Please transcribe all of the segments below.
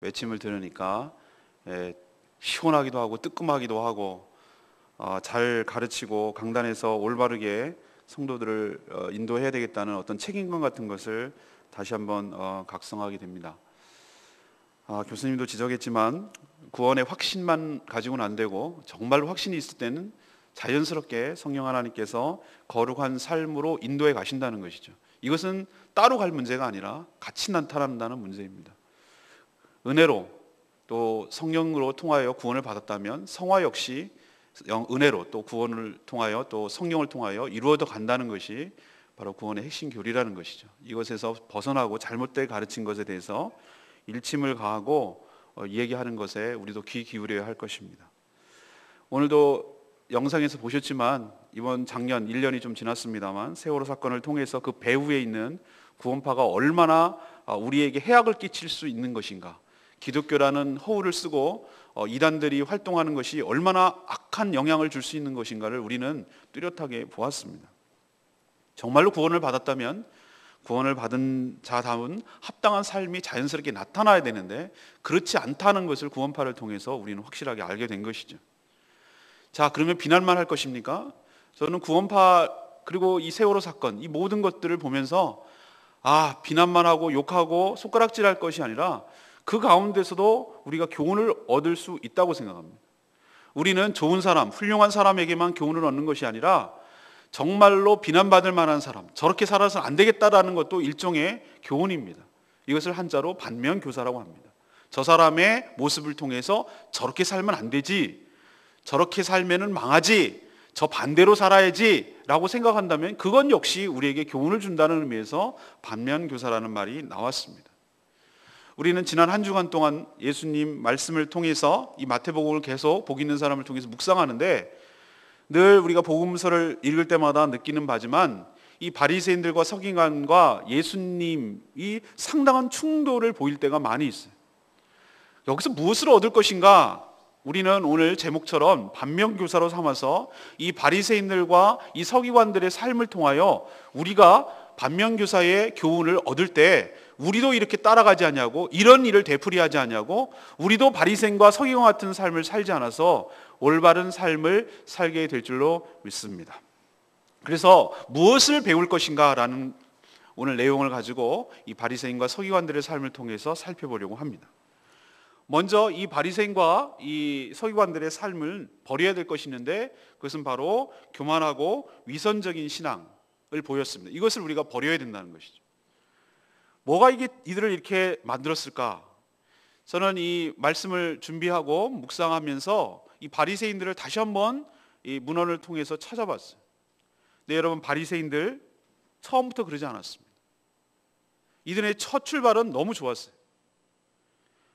외침을 들으니까 시원하기도 하고 뜨끔하기도 하고 잘 가르치고 강단에서 올바르게 성도들을 인도해야 되겠다는 어떤 책임감 같은 것을 다시 한번 각성하게 됩니다. 교수님도 지적했지만 구원의 확신만 가지고는 안 되고 정말로 확신이 있을 때는 자연스럽게 성령 하나님께서 거룩한 삶으로 인도해 가신다는 것이죠. 이것은 따로 갈 문제가 아니라 같이 나타난다는 문제입니다. 은혜로 또 성령으로 통하여 구원을 받았다면 성화 역시 은혜로 또 구원을 통하여 또 성령을 통하여 이루어져 간다는 것이 바로 구원의 핵심 교리라는 것이죠. 이것에서 벗어나고 잘못되게 가르친 것에 대해서 일침을 가하고 얘기하는 것에 우리도 귀 기울여야 할 것입니다. 오늘도 영상에서 보셨지만 이번 작년 1년이 좀 지났습니다만 세월호 사건을 통해서 그 배후에 있는 구원파가 얼마나 우리에게 해악을 끼칠 수 있는 것인가, 기독교라는 허울을 쓰고 이단들이 활동하는 것이 얼마나 악한 영향을 줄 수 있는 것인가를 우리는 뚜렷하게 보았습니다. 정말로 구원을 받았다면 구원을 받은 자다운 합당한 삶이 자연스럽게 나타나야 되는데 그렇지 않다는 것을 구원파를 통해서 우리는 확실하게 알게 된 것이죠. 자, 그러면 비난만 할 것입니까? 저는 구원파 그리고 이 세월호 사건, 이 모든 것들을 보면서 비난만 하고 욕하고 손가락질할 것이 아니라 그 가운데서도 우리가 교훈을 얻을 수 있다고 생각합니다. 우리는 좋은 사람, 훌륭한 사람에게만 교훈을 얻는 것이 아니라 정말로 비난받을 만한 사람, 저렇게 살아서는 안 되겠다라는 것도 일종의 교훈입니다. 이것을 한자로 반면교사라고 합니다. 저 사람의 모습을 통해서 저렇게 살면 안 되지, 저렇게 살면은 망하지, 저 반대로 살아야지 라고 생각한다면 그건 역시 우리에게 교훈을 준다는 의미에서 반면교사라는 말이 나왔습니다. 우리는 지난 한 주간 동안 예수님 말씀을 통해서 이 마태복음을 계속 복 있는 사람을 통해서 묵상하는데 늘 우리가 복음서를 읽을 때마다 느끼는 바지만 이 바리새인들과 서기관과 예수님이 상당한 충돌을 보일 때가 많이 있어요. 여기서 무엇을 얻을 것인가? 우리는 오늘 제목처럼 반면교사로 삼아서 이 바리새인들과 이 서기관들의 삶을 통하여 우리가 반면교사의 교훈을 얻을 때 우리도 이렇게 따라가지 않냐고, 이런 일을 되풀이하지 않냐고, 우리도 바리새인과 서기관 같은 삶을 살지 않아서 올바른 삶을 살게 될 줄로 믿습니다. 그래서 무엇을 배울 것인가라는 오늘 내용을 가지고 이 바리새인과 서기관들의 삶을 통해서 살펴보려고 합니다. 먼저 이 바리새인과 이 서기관들의 삶을 버려야 될 것이 있는데 그것은 바로 교만하고 위선적인 신앙을 보였습니다. 이것을 우리가 버려야 된다는 것이죠. 뭐가 이들을 이렇게 만들었을까? 저는 이 말씀을 준비하고 묵상하면서 이 바리새인들을 다시 한번 이 문헌을 통해서 찾아봤어요. 네, 여러분, 바리새인들 처음부터 그러지 않았습니다. 이들의 첫 출발은 너무 좋았어요.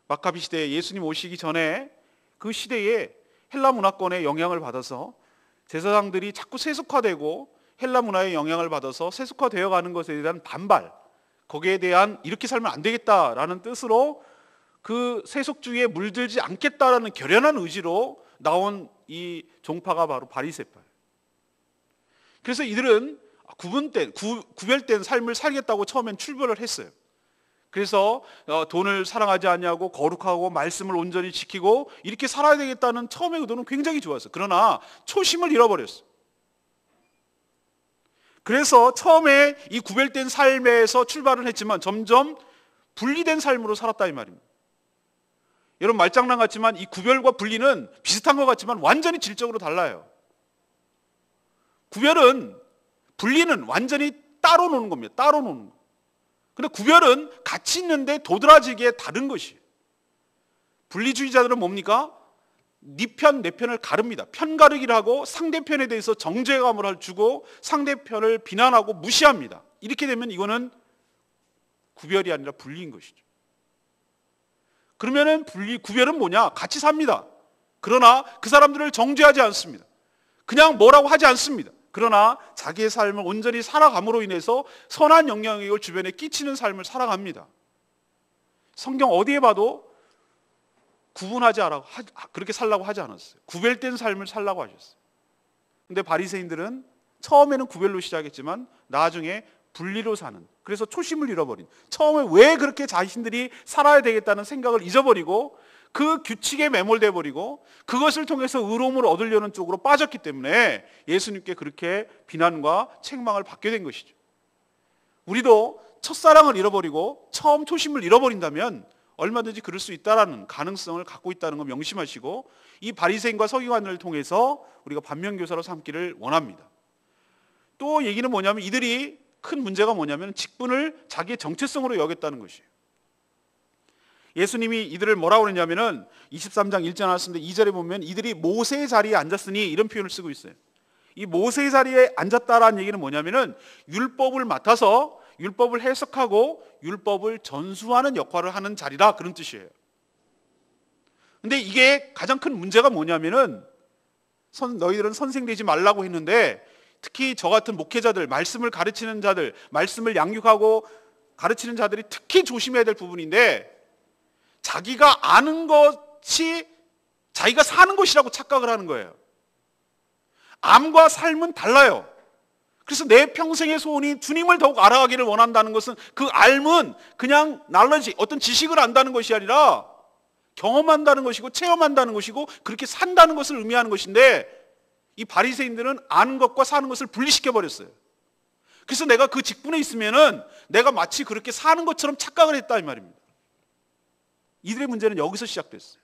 마카비 시대에 예수님 오시기 전에 그 시대에 헬라 문화권의 영향을 받아서 제사장들이 자꾸 세속화되고 헬라 문화의 영향을 받아서 세속화되어 가는 것에 대한 반발, 거기에 대한 이렇게 살면 안 되겠다라는 뜻으로 그 세속주의에 물들지 않겠다라는 결연한 의지로 나온 이 종파가 바로 바리새파예요. 그래서 이들은 구별된 삶을 살겠다고 처음엔 출발을 했어요. 그래서 돈을 사랑하지 않냐고 거룩하고 말씀을 온전히 지키고 이렇게 살아야 되겠다는 처음의 의도는 굉장히 좋았어요. 그러나 초심을 잃어버렸어요. 그래서 처음에 이 구별된 삶에서 출발을 했지만 점점 분리된 삶으로 살았다 이 말입니다. 여러분, 말장난 같지만 이 구별과 분리는 비슷한 것 같지만 완전히 질적으로 달라요. 분리는 완전히 따로 노는 겁니다. 따로 노는 거. 근데 구별은 같이 있는데 도드라지게 다른 것이에요. 분리주의자들은 뭡니까? 네 편, 내 편을 가릅니다. 편가르기를 하고 상대편에 대해서 정죄감을 주고 상대편을 비난하고 무시합니다. 이렇게 되면 이거는 구별이 아니라 분리인 것이죠. 그러면은 구별은 뭐냐? 같이 삽니다. 그러나 그 사람들을 정죄하지 않습니다. 그냥 뭐라고 하지 않습니다. 그러나 자기의 삶을 온전히 살아감으로 인해서 선한 영향력을 주변에 끼치는 삶을 살아갑니다. 성경 어디에 봐도 구분하지 않아 그렇게 살라고 하지 않았어요. 구별된 삶을 살라고 하셨어요. 근데 바리새인들은 처음에는 구별로 시작했지만 나중에 분리로 사는, 그래서 초심을 잃어버린, 처음에 왜 그렇게 자신들이 살아야 되겠다는 생각을 잊어버리고 그 규칙에 매몰돼 버리고 그것을 통해서 의로움을 얻으려는 쪽으로 빠졌기 때문에 예수님께 그렇게 비난과 책망을 받게 된 것이죠. 우리도 첫사랑을 잃어버리고 처음 초심을 잃어버린다면 얼마든지 그럴 수 있다라는 가능성을 갖고 있다는 거 명심하시고, 이 바리새인과 서기관을 통해서 우리가 반면교사로 삼기를 원합니다. 또 얘기는 뭐냐면, 이들이 큰 문제가 뭐냐면 직분을 자기의 정체성으로 여겼다는 것이에요. 예수님이 이들을 뭐라고 그랬냐면은 23장 1절 나왔습니다. 2절에 보면 이들이 모세의 자리에 앉았으니 이런 표현을 쓰고 있어요. 이 모세의 자리에 앉았다라는 얘기는 뭐냐면은 율법을 맡아서 율법을 해석하고 율법을 전수하는 역할을 하는 자리다, 그런 뜻이에요. 근데 이게 가장 큰 문제가 뭐냐면은 너희들은 선생 되지 말라고 했는데, 특히 저 같은 목회자들, 말씀을 가르치는 자들, 말씀을 양육하고 가르치는 자들이 특히 조심해야 될 부분인데, 자기가 아는 것이 자기가 사는 것이라고 착각을 하는 거예요. 암과 삶은 달라요. 그래서 내 평생의 소원이 주님을 더욱 알아가기를 원한다는 것은, 그 알은 그냥 날러지, 어떤 지식을 안다는 것이 아니라 경험한다는 것이고 체험한다는 것이고 그렇게 산다는 것을 의미하는 것인데, 이 바리새인들은 아는 것과 사는 것을 분리시켜 버렸어요. 그래서 내가 그 직분에 있으면은 내가 마치 그렇게 사는 것처럼 착각을 했다, 이 말입니다. 이들의 문제는 여기서 시작됐어요.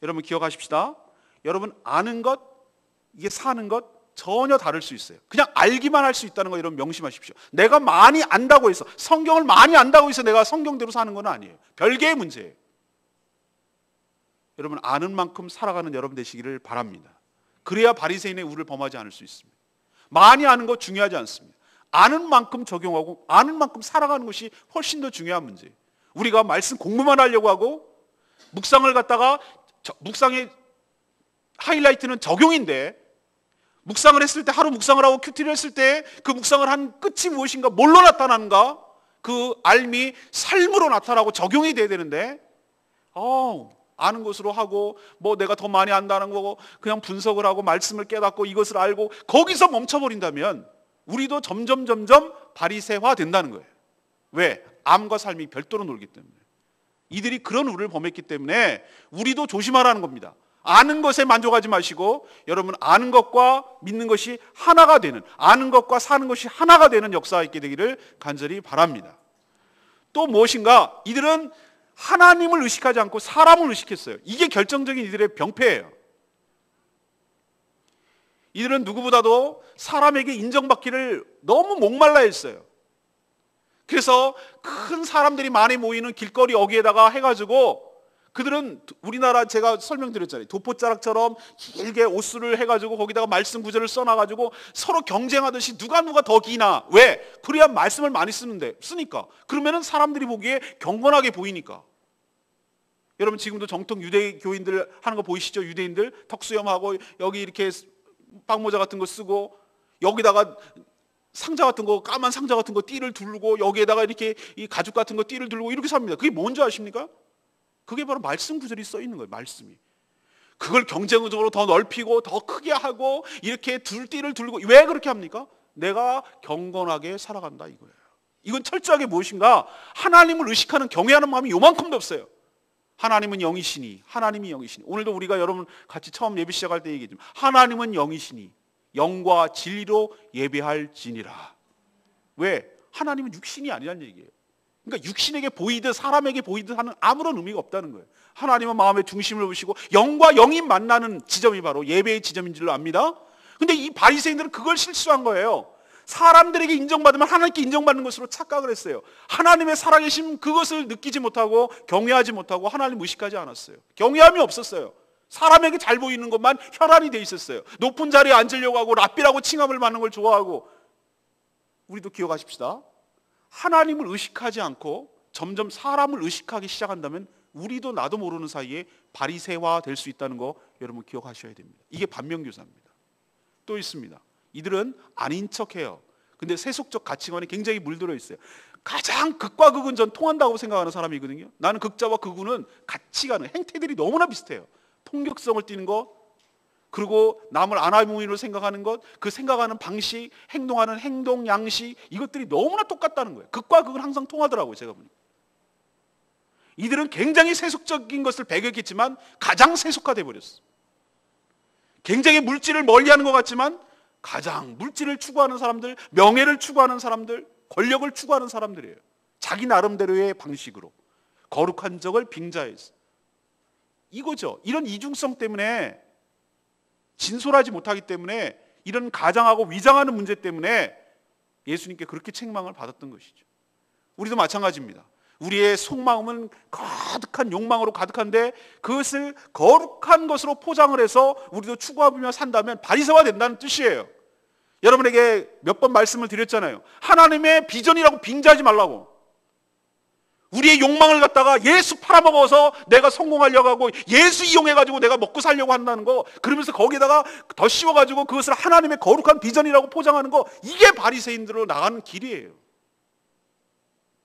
여러분 기억하십시다. 여러분 아는 것, 이게 사는 것 전혀 다를 수 있어요. 그냥 알기만 할 수 있다는 거 여러분 명심하십시오. 내가 많이 안다고 해서, 성경을 많이 안다고 해서 내가 성경대로 사는 건 아니에요. 별개의 문제예요. 여러분 아는 만큼 살아가는 여러분 되시기를 바랍니다. 그래야 바리새인의 우를 범하지 않을 수 있습니다. 많이 아는 거 중요하지 않습니다. 아는 만큼 적용하고 아는 만큼 살아가는 것이 훨씬 더 중요한 문제예요. 우리가 말씀 공부만 하려고 하고 묵상을 갖다가, 묵상의 하이라이트는 적용인데, 묵상을 했을 때, 하루 묵상을 하고 큐티를 했을 때 그 묵상을 한 끝이 무엇인가, 뭘로 나타나는가, 그 알미 삶으로 나타나고 적용이 돼야 되는데, 아는 것으로 하고 뭐 내가 더 많이 안다는 거고 그냥 분석을 하고 말씀을 깨닫고 이것을 알고 거기서 멈춰버린다면 우리도 점점 바리새화 된다는 거예요. 왜? 암과 삶이 별도로 놀기 때문에. 이들이 그런 우를 범했기 때문에 우리도 조심하라는 겁니다. 아는 것에 만족하지 마시고 여러분 아는 것과 믿는 것이 하나가 되는, 아는 것과 사는 것이 하나가 되는 역사가 있게 되기를 간절히 바랍니다. 또 무엇인가, 이들은 하나님을 의식하지 않고 사람을 의식했어요. 이게 결정적인 이들의 병폐예요. 이들은 누구보다도 사람에게 인정받기를 너무 목말라 했어요. 그래서 큰 사람들이 많이 모이는 길거리 어귀에다가 해가지고, 그들은 우리나라 제가 설명드렸잖아요. 도포자락처럼 길게 옷수를 해가지고 거기다가 말씀 구절을 써놔가지고 서로 경쟁하듯이 누가 더 기나. 왜? 그래야 말씀을 많이 쓰니까. 그러면은 사람들이 보기에 경건하게 보이니까. 여러분 지금도 정통 유대교인들 하는 거 보이시죠? 유대인들 턱수염하고 여기 이렇게 빵모자 같은 거 쓰고 여기다가 상자 같은 거, 까만 상자 같은 거 띠를 두르고 여기에다가 이렇게 이 가죽 같은 거 띠를 두르고 이렇게 삽니다. 그게 뭔지 아십니까? 그게 바로 말씀 구절이 써 있는 거예요. 말씀이. 그걸 경쟁적으로 더 넓히고 더 크게 하고 이렇게 띠를 두르고, 왜 그렇게 합니까? 내가 경건하게 살아간다 이거예요. 이건 철저하게 무엇인가, 하나님을 의식하는 경외하는 마음이 요만큼도 없어요. 하나님은 영이시니, 하나님이 영이시니. 오늘도 우리가 여러분 같이 처음 예배 시작할 때 얘기했지만 하나님은 영이시니 영과 진리로 예배할지니라. 왜? 하나님은 육신이 아니란 얘기예요. 그러니까 육신에게 보이듯 사람에게 보이듯 하는 아무런 의미가 없다는 거예요. 하나님은 마음의 중심을 보시고 영과 영이 만나는 지점이 바로 예배의 지점인 줄로 압니다. 근데 이 바리새인들은 그걸 실수한 거예요. 사람들에게 인정받으면 하나님께 인정받는 것으로 착각을 했어요. 하나님의 살아계심 그것을 느끼지 못하고 경외하지 못하고 하나님 의식하지 않았어요. 경외함이 없었어요. 사람에게 잘 보이는 것만 혈안이 돼 있었어요. 높은 자리에 앉으려고 하고 랍비라고 칭함을 받는 걸 좋아하고. 우리도 기억하십시다. 하나님을 의식하지 않고 점점 사람을 의식하기 시작한다면 우리도 나도 모르는 사이에 바리새화 될 수 있다는 거 여러분 기억하셔야 됩니다. 이게 반면교사입니다. 또 있습니다. 이들은 아닌 척해요. 근데 세속적 가치관에 굉장히 물들어 있어요. 가장 극과 극은 전 통한다고 생각하는 사람이거든요. 나는 극자와 극우는 가치관은 행태들이 너무나 비슷해요. 통격성을 띠는 거, 그리고 남을 아나무인으로 생각하는 것, 그 생각하는 방식, 행동하는 행동, 양식, 이것들이 너무나 똑같다는 거예요. 극과 극은 항상 통하더라고요, 제가 보니까. 이들은 굉장히 세속적인 것을 배격했지만 가장 세속화돼 버렸어요. 굉장히 물질을 멀리하는 것 같지만 가장 물질을 추구하는 사람들, 명예를 추구하는 사람들, 권력을 추구하는 사람들이에요. 자기 나름대로의 방식으로 거룩한 적을 빙자해서. 이거죠. 이런 이중성 때문에, 진솔하지 못하기 때문에, 이런 가장하고 위장하는 문제 때문에 예수님께 그렇게 책망을 받았던 것이죠. 우리도 마찬가지입니다. 우리의 속마음은 가득한 욕망으로 가득한데 그것을 거룩한 것으로 포장을 해서 우리도 추구하며 산다면 바리새와 된다는 뜻이에요. 여러분에게 몇 번 말씀을 드렸잖아요. 하나님의 비전이라고 빙자하지 말라고. 우리의 욕망을 갖다가 예수 팔아먹어서 내가 성공하려고 하고 예수 이용해가지고 내가 먹고 살려고 한다는 거, 그러면서 거기에다가 더 씌워가지고 그것을 하나님의 거룩한 비전이라고 포장하는 거, 이게 바리새인들로 나가는 길이에요.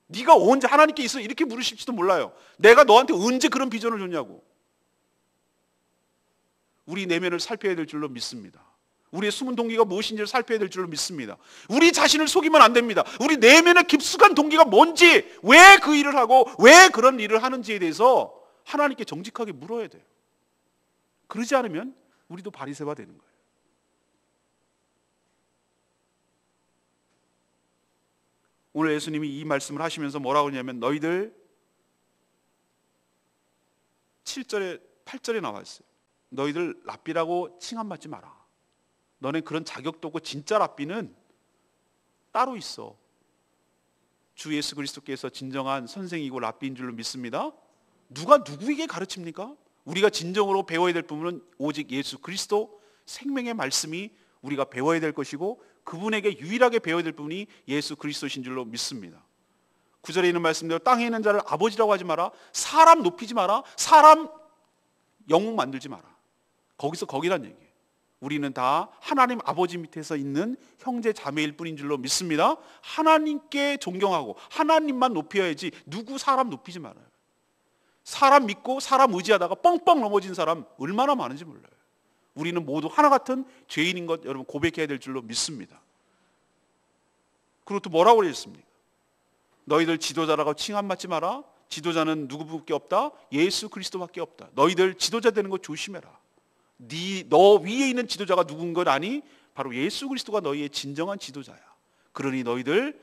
네가 언제 하나님께 있어? 이렇게 물으실지도 몰라요. 내가 너한테 언제 그런 비전을 줬냐고. 우리 내면을 살펴야 될 줄로 믿습니다. 우리의 숨은 동기가 무엇인지를 살펴야 될 줄로 믿습니다. 우리 자신을 속이면 안 됩니다. 우리 내면의 깊숙한 동기가 뭔지, 왜 그 일을 하고 왜 그런 일을 하는지에 대해서 하나님께 정직하게 물어야 돼요. 그러지 않으면 우리도 바리새가 되는 거예요. 오늘 예수님이 이 말씀을 하시면서 뭐라고 하냐면, 너희들 7절에 8절에 나와 있어요. 너희들 랍비라고 칭함받지 마라. 너네 그런 자격도 없고, 진짜 랍비는 따로 있어. 주 예수 그리스도께서 진정한 선생이고 랍비인 줄로 믿습니다. 누가 누구에게 가르칩니까? 우리가 진정으로 배워야 될 부분은 오직 예수 그리스도 생명의 말씀이 우리가 배워야 될 것이고, 그분에게 유일하게 배워야 될 부분이 예수 그리스도신 줄로 믿습니다. 9절에 있는 말씀대로 땅에 있는 자를 아버지라고 하지 마라. 사람 높이지 마라. 사람 영웅 만들지 마라. 거기서 거기란 얘기예요. 우리는 다 하나님 아버지 밑에서 있는 형제 자매일 뿐인 줄로 믿습니다. 하나님께 존경하고 하나님만 높여야지 누구 사람 높이지 말아요. 사람 믿고 사람 의지하다가 뻥뻥 넘어진 사람 얼마나 많은지 몰라요. 우리는 모두 하나 같은 죄인인 것 여러분 고백해야 될 줄로 믿습니다. 그리고 또 뭐라고 그러셨습니까? 너희들 지도자라고 칭함받지 마라. 지도자는 누구밖에 없다? 예수 그리스도밖에 없다. 너희들 지도자 되는 거 조심해라. 너 위에 있는 지도자가 누군 건 아니? 바로 예수 그리스도가 너희의 진정한 지도자야. 그러니 너희들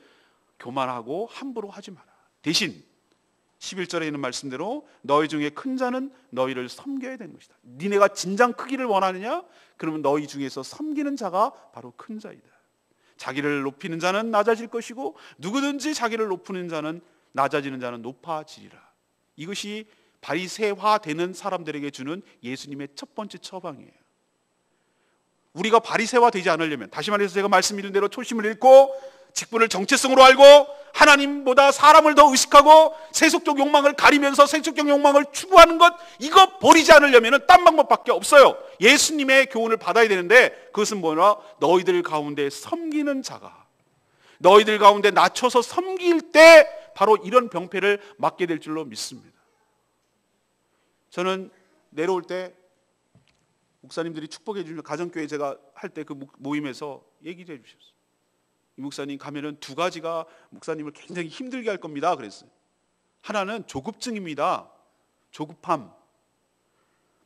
교만하고 함부로 하지 마라. 대신 11절에 있는 말씀대로 너희 중에 큰 자는 너희를 섬겨야 되는 것이다. 니네가 진정 크기를 원하느냐? 그러면 너희 중에서 섬기는 자가 바로 큰 자이다. 자기를 높이는 자는 낮아질 것이고 누구든지 자기를 높이는 자는 낮아지는 자는 높아지리라. 이것이 바리새화되는 사람들에게 주는 예수님의 첫 번째 처방이에요. 우리가 바리새화 되지 않으려면, 다시 말해서 제가 말씀드린 대로 초심을 잃고 직분을 정체성으로 알고 하나님보다 사람을 더 의식하고 세속적 욕망을 가리면서 세속적 욕망을 추구하는 것, 이거 버리지 않으려면 딴 방법밖에 없어요. 예수님의 교훈을 받아야 되는데, 그것은 뭐냐? 너희들 가운데 섬기는 자가, 너희들 가운데 낮춰서 섬길 때 바로 이런 병폐를 맞게 될 줄로 믿습니다. 저는 내려올 때 목사님들이 축복해 주시는 가정교회 제가 할 때 그 모임에서 얘기를 해 주셨어요. 이 목사님 가면은 두 가지가 목사님을 굉장히 힘들게 할 겁니다. 그랬어요. 하나는 조급증입니다. 조급함.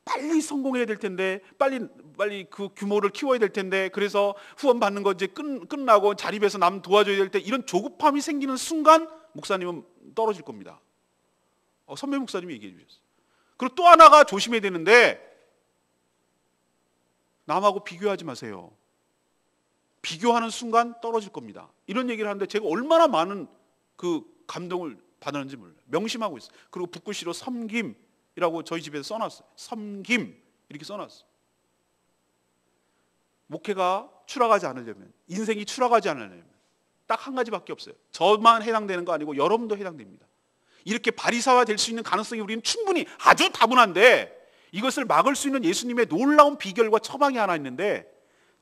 빨리 성공해야 될 텐데, 빨리 그 규모를 키워야 될 텐데, 그래서 후원 받는 거 이제 끝나고 자립해서 남 도와줘야 될 때 이런 조급함이 생기는 순간 목사님은 떨어질 겁니다. 선배 목사님이 얘기해 주셨어요. 그리고 또 하나가 조심해야 되는데, 남하고 비교하지 마세요. 비교하는 순간 떨어질 겁니다. 이런 얘기를 하는데 제가 얼마나 많은 그 감동을 받았는지 몰라요. 명심하고 있어요. 그리고 붓글씨로 섬김이라고 저희 집에서 써놨어요. 섬김 이렇게 써놨어요. 목회가 추락하지 않으려면, 인생이 추락하지 않으려면 딱 한 가지밖에 없어요. 저만 해당되는 거 아니고 여러분도 해당됩니다. 이렇게 바리새화 될 수 있는 가능성이 우리는 충분히 아주 다분한데, 이것을 막을 수 있는 예수님의 놀라운 비결과 처방이 하나 있는데,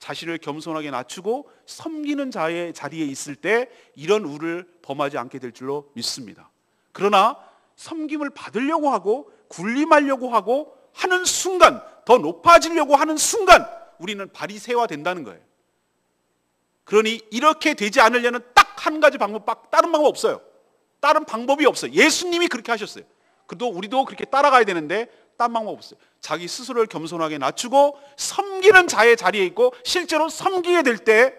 자신을 겸손하게 낮추고 섬기는 자의 자리에 있을 때 이런 우를 범하지 않게 될 줄로 믿습니다. 그러나 섬김을 받으려고 하고 군림하려고 하고 하는 순간 더 높아지려고 하는 순간 우리는 바리새화 된다는 거예요. 그러니 이렇게 되지 않으려는 딱 한 가지 방법, 다른 방법 없어요. 다른 방법이 없어요. 예수님이 그렇게 하셨어요. 그래도 우리도 그렇게 따라가야 되는데 딴 방법 없어요. 자기 스스로를 겸손하게 낮추고 섬기는 자의 자리에 있고 실제로 섬기게 될 때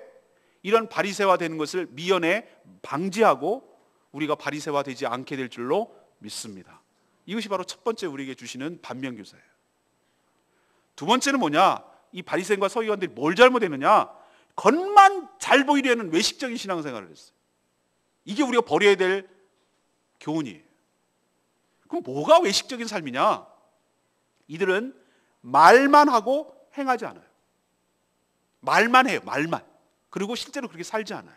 이런 바리새화 되는 것을 미연에 방지하고 우리가 바리새화 되지 않게 될 줄로 믿습니다. 이것이 바로 첫 번째 우리에게 주시는 반면교사예요. 두 번째는 뭐냐? 이 바리새인과 서기관들이 뭘 잘못했느냐? 겉만 잘 보이려는 외식적인 신앙생활을 했어요. 이게 우리가 버려야 될 교훈이에요. 그럼 뭐가 외식적인 삶이냐? 이들은 말만 하고 행하지 않아요. 말만 해요. 말만. 그리고 실제로 그렇게 살지 않아요.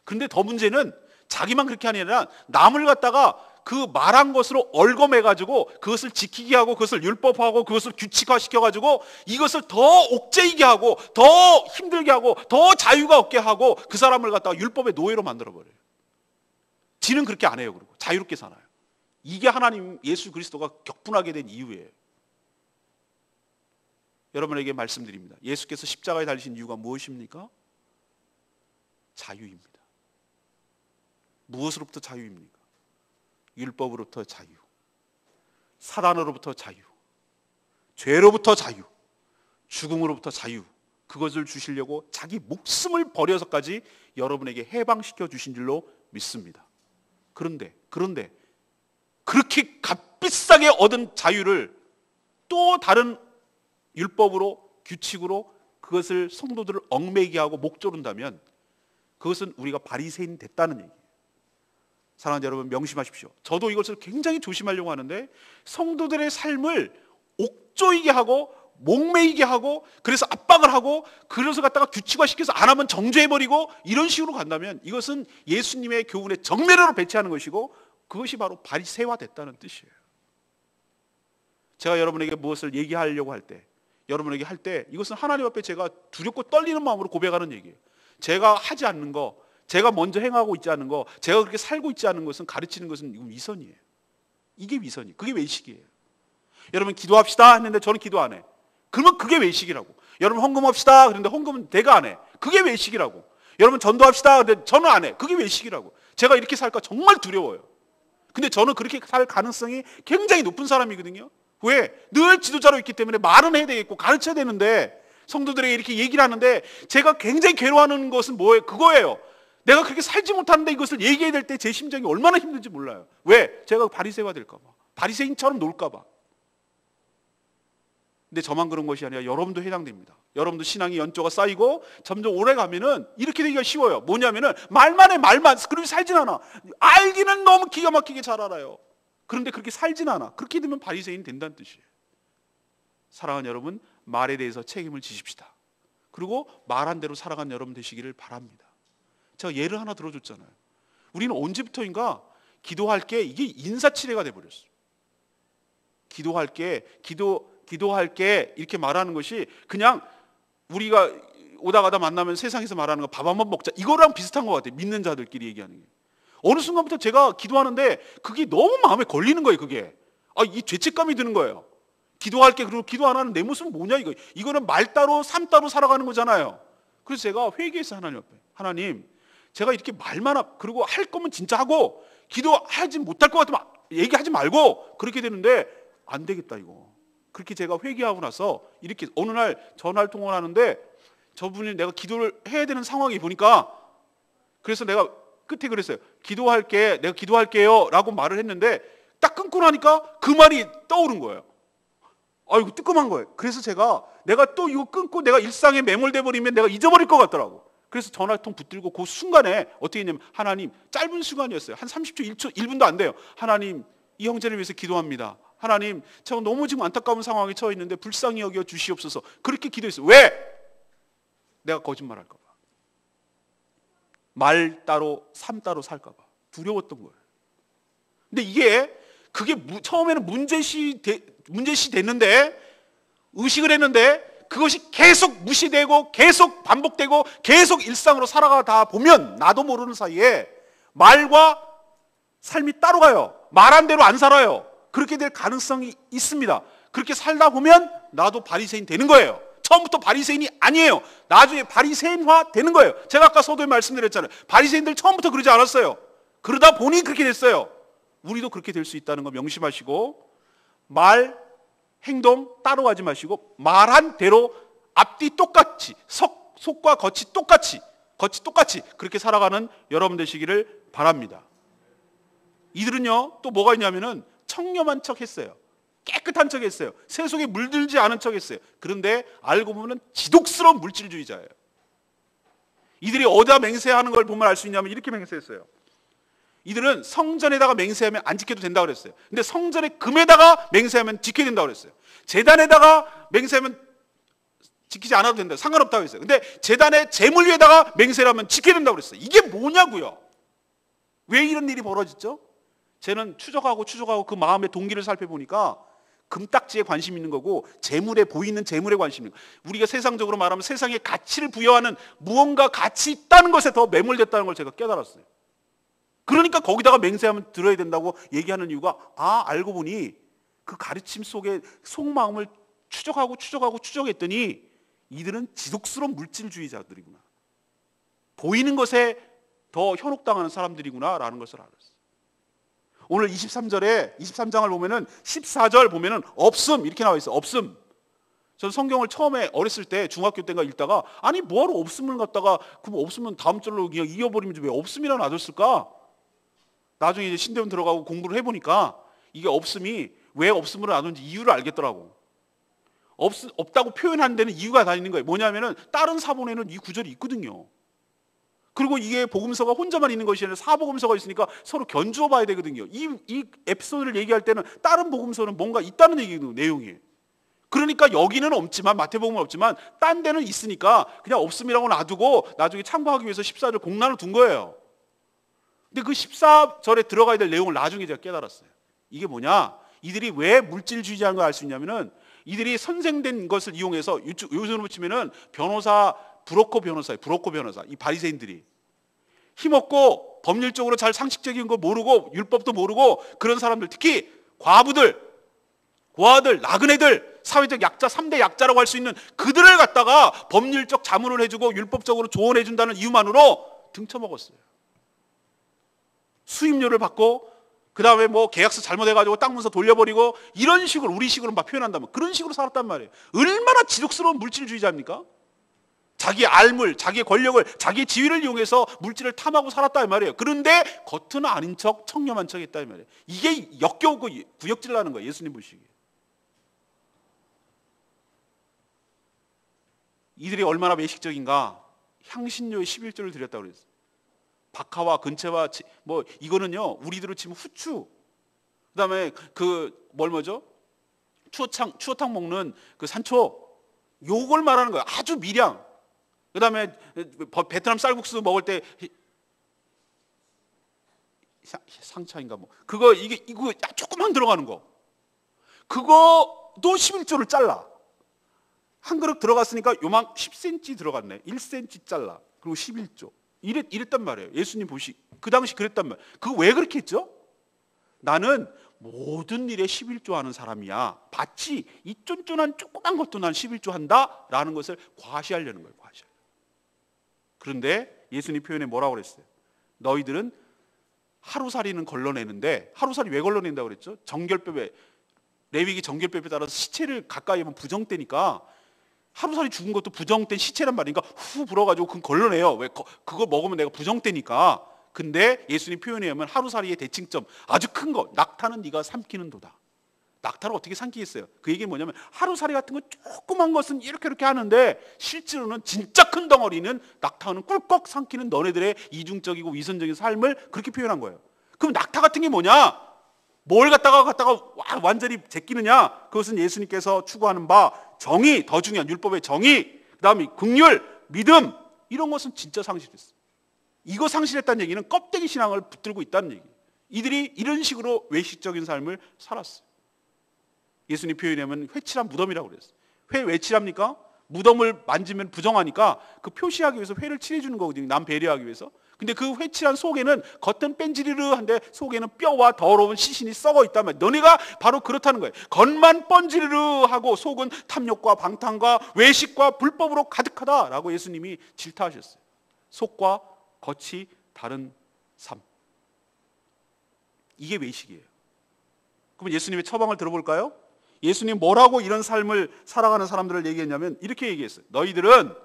그런데 더 문제는 자기만 그렇게 하는 게 아니라 남을 갖다가 그 말한 것으로 얽어매가지고 그것을 지키게 하고 그것을 율법화하고 그것을 규칙화시켜가지고 이것을 더 옥죄이게 하고 더 힘들게 하고 더 자유가 없게 하고 그 사람을 갖다가 율법의 노예로 만들어버려요. 지는 그렇게 안 해요. 그리고 자유롭게 살아요. 이게 하나님 예수 그리스도가 격분하게 된 이유예요. 여러분에게 말씀드립니다. 예수께서 십자가에 달리신 이유가 무엇입니까? 자유입니다. 무엇으로부터 자유입니까? 율법으로부터 자유, 사단으로부터 자유, 죄로부터 자유, 죽음으로부터 자유, 그것을 주시려고 자기 목숨을 버려서까지 여러분에게 해방시켜 주신 줄로 믿습니다. 그런데 그렇게 값비싸게 얻은 자유를 또 다른 율법으로, 규칙으로 그것을 성도들을 얽매이게 하고 목조른다면 그것은 우리가 바리새인 됐다는 얘기예요. 사랑하는 여러분, 명심하십시오. 저도 이것을 굉장히 조심하려고 하는데 성도들의 삶을 옥조이게 하고 목매이게 하고 그래서 압박을 하고 그래서 갖다가 규칙화시켜서 안 하면 정죄해버리고 이런 식으로 간다면 이것은 예수님의 교훈에 정면으로 배치하는 것이고 그것이 바로 바리새화 됐다는 뜻이에요. 제가 여러분에게 무엇을 얘기하려고 할 때, 여러분에게 할 때 이것은 하나님 앞에 제가 두렵고 떨리는 마음으로 고백하는 얘기예요. 제가 하지 않는 거, 제가 먼저 행하고 있지 않은 거, 제가 그렇게 살고 있지 않은 것은 가르치는 것은 이건 위선이에요. 이게 위선이에요. 그게 외식이에요. 여러분 기도합시다 했는데 저는 기도 안 해. 그러면 그게 외식이라고. 여러분 헌금합시다 그런데 헌금은 내가 안 해. 그게 외식이라고. 여러분 전도합시다 근데 저는 안 해. 그게 외식이라고. 제가 이렇게 살까 정말 두려워요. 근데 저는 그렇게 살 가능성이 굉장히 높은 사람이거든요. 왜? 늘 지도자로 있기 때문에 말은 해야 되겠고 가르쳐야 되는데 성도들에게 이렇게 얘기를 하는데 제가 굉장히 괴로워하는 것은 뭐예요? 그거예요. 내가 그렇게 살지 못하는데 이것을 얘기해야 될 때 제 심정이 얼마나 힘든지 몰라요. 왜? 제가 바리새가 될까 봐. 바리새인처럼 놀까 봐. 근데 저만 그런 것이 아니라 여러분도 해당됩니다. 여러분도 신앙의 연조가 쌓이고 점점 오래 가면은 이렇게 되기가 쉬워요. 뭐냐면은 말만 해, 말만. 그렇게 살진 않아. 알기는 너무 기가 막히게 잘 알아요. 그런데 그렇게 살진 않아. 그렇게 되면 바리새인 된다는 뜻이에요. 사랑하는 여러분, 말에 대해서 책임을 지십시다. 그리고 말한 대로 살아간 여러분 되시기를 바랍니다. 제가 예를 하나 들어줬잖아요. 우리는 언제부터인가 기도할 게 이게 인사치레가 돼버렸어요. 기도할 게 이렇게 말하는 것이 그냥 우리가 오다 가다 만나면 세상에서 말하는 거 밥 한번 먹자 이거랑 비슷한 것 같아요. 믿는 자들끼리 얘기하는 게. 어느 순간부터 제가 기도하는데 그게 너무 마음에 걸리는 거예요. 그게. 이 죄책감이 드는 거예요. 기도할게 그리고 기도 안 하는 내 모습은 뭐냐 이거. 이거는 말 따로 삶 따로 살아가는 거잖아요. 그래서 제가 회개했어요. 하나님 앞에. 하나님 제가 이렇게 말만 그리고 할 거면 진짜 하고 기도하지 못할 것 같으면 얘기하지 말고 그렇게 되는데 안 되겠다 이거. 그렇게 제가 회개하고 나서 이렇게 어느 날 전화를 통화를 하는데 저분이 내가 기도를 해야 되는 상황이 보니까 그래서 내가 끝에 그랬어요. 내가 기도할게요 라고 말을 했는데 딱 끊고 나니까 그 말이 떠오른 거예요. 이거 뜨끔한 거예요. 그래서 내가 또 이거 끊고 내가 일상에 매몰돼 버리면 내가 잊어버릴 것 같더라고. 그래서 전화통 붙들고 그 순간에 어떻게 했냐면 하나님, 짧은 시간이었어요. 한 30초, 1초, 1분도 안 돼요. 하나님, 이 형제를 위해서 기도합니다. 하나님, 제가 너무 지금 안타까운 상황에 처해 있는데 불쌍히 여겨 주시옵소서. 그렇게 기도했어요. 왜? 내가 거짓말할까 봐. 말 따로 삶 따로 살까 봐. 두려웠던 거예요. 근데 그게 처음에는 문제시 됐는데 의식을 했는데 그것이 계속 무시되고 계속 반복되고 계속 일상으로 살아가다 보면 나도 모르는 사이에 말과 삶이 따로 가요. 말한 대로 안 살아요. 그렇게 될 가능성이 있습니다. 그렇게 살다 보면 나도 바리새인 되는 거예요. 처음부터 바리새인이 아니에요. 나중에 바리새인화 되는 거예요. 제가 아까 서두에 말씀드렸잖아요. 바리새인들 처음부터 그러지 않았어요. 그러다 보니 그렇게 됐어요. 우리도 그렇게 될 수 있다는 거 명심하시고, 말, 행동 따로 하지 마시고 말한 대로 앞뒤 똑같이, 속과 겉이 똑같이 그렇게 살아가는 여러분 되시기를 바랍니다. 이들은요, 또 뭐가 있냐면은 청렴한 척 했어요. 깨끗한 척 했어요. 세속에 물들지 않은 척 했어요. 그런데 알고 보면 지독스러운 물질주의자예요. 이들이 어디다 맹세하는 걸 보면 알 수 있냐면 이렇게 맹세했어요. 이들은 성전에다가 맹세하면 안 지켜도 된다고 그랬어요. 근데 성전의 금에다가 맹세하면 지켜야 된다고 그랬어요. 제단에다가 맹세하면 지키지 않아도 된다, 상관없다고 했어요. 근데 제단의 제물 위에다가 맹세를 하면 지켜야 된다고 그랬어요. 이게 뭐냐고요. 왜 이런 일이 벌어졌죠? 쟤는 추적하고 그 마음의 동기를 살펴보니까 금딱지에 관심 있는 거고, 재물에, 보이는 재물에 관심 있는 거예요. 우리가 세상적으로 말하면 세상에 가치를 부여하는 무언가 가치 있다는 것에 더 매몰됐다는 걸 제가 깨달았어요. 그러니까 거기다가 맹세하면 들어야 된다고 얘기하는 이유가, 알고 보니 그 가르침 속에 속마음을 추적했더니 이들은 지독스러운 물질주의자들이구나, 보이는 것에 더 현혹당하는 사람들이구나 라는 것을 알았어요. 오늘 23장을 보면은 14절 보면은 없음 이렇게 나와 있어요. 없음. 저는 성경을 처음에 어렸을 때 중학교 때인가 읽다가, 아니 뭐하러 없음을 갖다가, 그럼 없으면 다음 절로 그냥 이어버리면 왜 없음이라고 놔뒀을까? 나중에 이제 신대원 들어가고 공부를 해보니까 이게 없음이 왜 없음으로 놔뒀는지 이유를 알겠더라고. 없다고 표현하는 데는 이유가 다 있는 거예요. 뭐냐면은 다른 사본에는 이 구절이 있거든요. 그리고 이게 복음서가 혼자만 있는 것이 아니라 사복음서가 있으니까 서로 견주어 봐야 되거든요. 이 에피소드를 얘기할 때는 다른 복음서는 뭔가 있다는 얘기거든요, 내용이. 그러니까 여기는 없지만, 마태복음은 없지만 딴 데는 있으니까 그냥 없음이라고 놔두고 나중에 참고하기 위해서 14절 공란을 둔 거예요. 근데 그 14절에 들어가야 될 내용을 나중에 제가 깨달았어요. 이게 뭐냐, 이들이 왜 물질주의자인 걸 알 수 있냐면은, 이들이 선생된 것을 이용해서, 요즘으로 치면은 브로커 변호사, 이 바리새인들이 힘없고 법률적으로 잘 상식적인 거 모르고 율법도 모르고 그런 사람들, 특히 과부들, 고아들, 나그네들, 사회적 약자, 3대 약자라고 할 수 있는 그들을 갖다가 법률적 자문을 해주고 율법적으로 조언해 준다는 이유만으로 등쳐먹었어요. 수임료를 받고, 그 다음에 뭐 계약서 잘못해가지고 땅 문서 돌려버리고, 이런 식으로, 우리식으로 막 표현한다면 그런 식으로 살았단 말이에요. 얼마나 지독스러운 물질주의자입니까? 자기의 알물, 자기의 권력을, 자기의 지위를 이용해서 물질을 탐하고 살았다 이 말이에요. 그런데 겉은 아닌 척, 청렴한 척 했다 이 말이에요. 이게 역겨우고 구역질 나는 거예요, 예수님 보시기에. 이들이 얼마나 외식적인가. 향신료의 11조를 드렸다고 그랬어요. 박하와 근채와 뭐 이거는요, 우리들로 치면 후추, 그다음에 뭐죠? 추어탕 먹는 그 산초, 요걸 말하는 거예요. 아주 미량. 그다음에 베트남 쌀국수 먹을 때 상차인가 뭐, 이거 조금만 들어가는 거, 그거도 11조를 잘라. 한 그릇 들어갔으니까 요만 10cm 들어갔네. 1cm 잘라. 그리고 11조. 이랬단 말이에요. 예수님 그 당시 그랬단 말이에요. 그거 왜 그렇게 했죠? 나는 모든 일에 11조 하는 사람이야. 마치 이 쫀쫀한 조그만 것도 난 11조 한다라는 것을 과시하려는 거예요. 그런데 예수님 표현에 뭐라고 그랬어요? 너희들은 하루살이는 걸러내는데, 하루살이 왜 걸러낸다고 그랬죠? 정결법에, 레위기 정결법에 따라서 시체를 가까이 하면 부정되니까, 하루살이 죽은 것도 부정된 시체란 말이니까 후 불어가지고 그건 걸러내요. 왜? 그거 먹으면 내가 부정되니까. 근데 예수님 표현에 의하면 하루살이의 대칭점, 아주 큰 거, 낙타는 네가 삼키는 도다. 낙타를 어떻게 삼키겠어요? 그 얘기는 뭐냐면, 하루살이 같은 거 조그만 것은 이렇게 하는데 실제로는 진짜 큰 덩어리는 낙타는 꿀꺽 삼키는 너네들의 이중적이고 위선적인 삶을 그렇게 표현한 거예요. 그럼 낙타 같은 게 뭐냐? 뭘 갖다가 완전히 제끼느냐? 그것은 예수님께서 추구하는 바 정의, 더 중요한 율법의 정의, 그 다음에 긍휼, 믿음, 이런 것은 진짜 상실했어요. 이거 상실했다는 얘기는 껍데기 신앙을 붙들고 있다는 얘기예요. 이들이 이런 식으로 외식적인 삶을 살았어요. 예수님 표현하면 회칠한 무덤이라고 그랬어요. 회 왜 칠합니까? 무덤을 만지면 부정하니까 그 표시하기 위해서 회를 칠해주는 거거든요. 남 배려하기 위해서. 근데 그 회칠한 속에는 겉은 뺀지르르한데 속에는 뼈와 더러운 시신이 썩어 있단 말이야. 너네가 바로 그렇다는 거예요. 겉만 뻔지르르하고 속은 탐욕과 방탕과 외식과 불법으로 가득하다라고 예수님이 질타하셨어요. 속과 겉이 다른 삶. 이게 외식이에요. 그럼 예수님의 처방을 들어볼까요? 예수님 뭐라고 이런 삶을 살아가는 사람들을 얘기했냐면 이렇게 얘기했어요. 너희들은